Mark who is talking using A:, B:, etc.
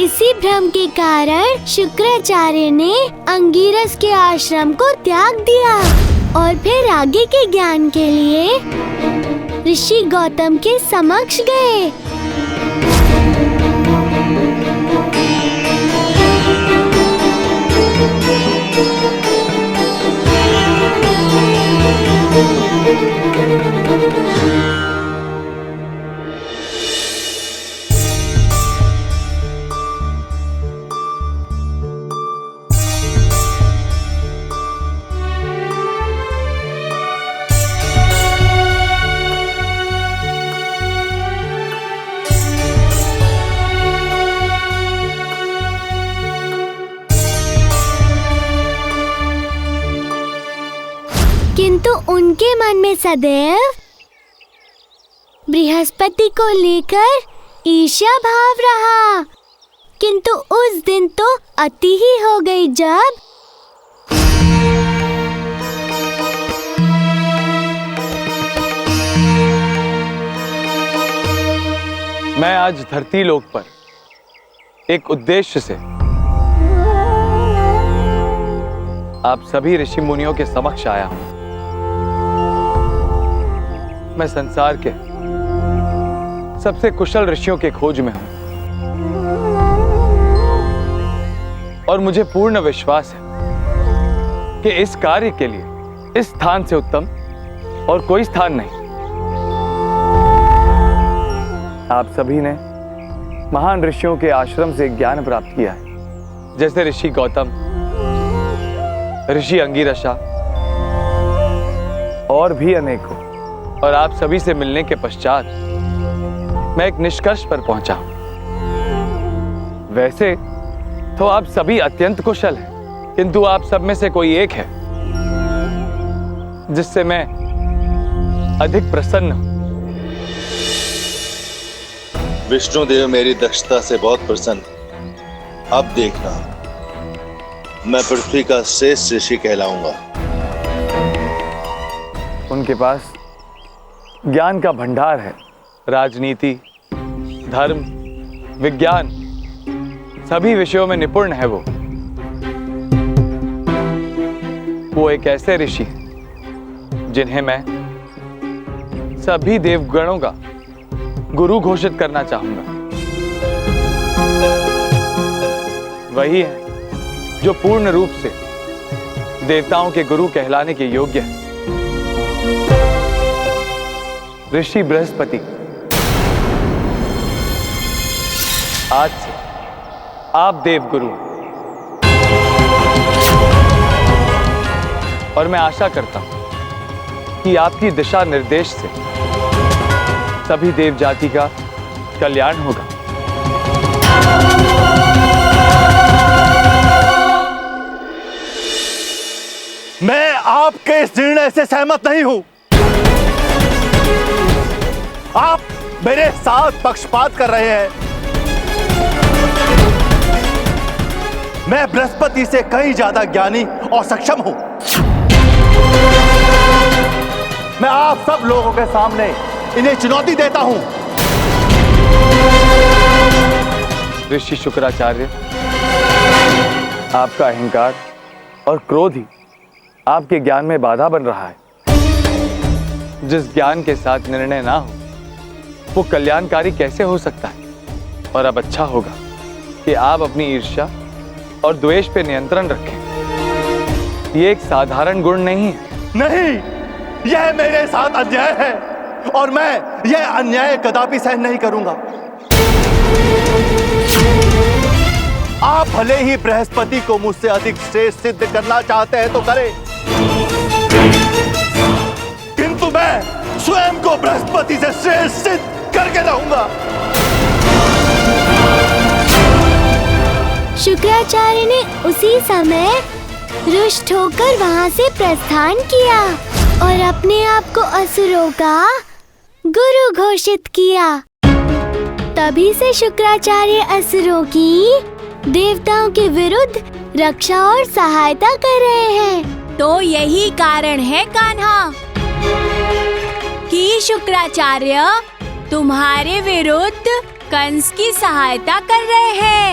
A: इसी भ्रम के कारण शुक्राचार्य ने अंगिरस के आश्रम को त्याग दिया और फिर आगे के ज्ञान के लिए ऋषि गौतम के समक्ष गए। किंतु उनके मन में सदैव बृहस्पति को लेकर ईर्ष्या भाव रहा। किंतु उस दिन तो अति ही हो गई जब
B: मैं आज धरती लोक पर एक उद्देश्य से आप सभी ऋषि मुनियों के समक्ष आया हूं। मैं संसार के सबसे कुशल ऋषियों के खोज में हूं और मुझे पूर्ण विश्वास है कि इस कार्य के लिए इस स्थान से उत्तम और कोई स्थान नहीं। आप सभी ने महान ऋषियों के आश्रम से ज्ञान प्राप्त किया है, जैसे ऋषि गौतम, ऋषि अंगिरसा और भी अनेकों। और आप सभी से मिलने के पश्चात मैं एक निष्कर्ष पर पहुंचा हूं। वैसे तो आप सभी अत्यंत कुशल हैं, किंतु आप सब में से कोई एक है जिससे मैं अधिक प्रसन्न हूं।
C: विष्णुदेव मेरी दक्षता से बहुत प्रसन्न। अब देखना, मैं पृथ्वी का श्रेष्ठ ऋषि कहलाऊंगा।
B: उनके पास ज्ञान का भंडार है। राजनीति, धर्म, विज्ञान सभी विषयों में निपुण है वो एक ऐसे ऋषि जिन्हें मैं सभी देवगणों का गुरु घोषित करना चाहूंगा। वही है जो पूर्ण रूप से देवताओं के गुरु कहलाने के योग्य है, ऋषि बृहस्पति। आज से आप देवगुरु और मैं आशा करता हूं कि आपकी दिशा निर्देश से सभी देव जाति का कल्याण होगा।
D: मैं आपके इस निर्णय से सहमत नहीं हूं। आप मेरे साथ पक्षपात कर रहे हैं। मैं बृहस्पति से कहीं ज्यादा ज्ञानी और सक्षम हूं। मैं आप सब लोगों के सामने इन्हें चुनौती देता हूं।
B: ऋषि शुक्राचार्य, आपका अहंकार और क्रोध ही आपके ज्ञान में बाधा बन रहा है। जिस ज्ञान के साथ निर्णय ना हो वो कल्याणकारी कैसे हो सकता है? और अब अच्छा होगा कि आप अपनी ईर्ष्या और द्वेष पे नियंत्रण रखें। ये एक साधारण गुण नहीं है।
D: नहीं, यह मेरे साथ अन्याय है और मैं यह अन्याय कदापि सहन नहीं करूंगा। आप भले ही बृहस्पति को मुझसे अधिक श्रेष्ठ सिद्ध करना चाहते हैं तो करें, किंतु मैं स्वयं को बृहस्पति से श्रेष्ठ सिद्ध करके रहूंगा।
A: शुक्राचार्य ने उसी समय रुष्ट होकर वहां से प्रस्थान किया और अपने आप को असुरों का गुरु घोषित किया। तभी से शुक्राचार्य असुरों की देवताओं के विरुद्ध रक्षा और सहायता कर रहे हैं।
E: तो यही कारण है कान्हा कि शुक्राचार्य तुम्हारे विरुद्ध कंस की सहायता कर रहे हैं।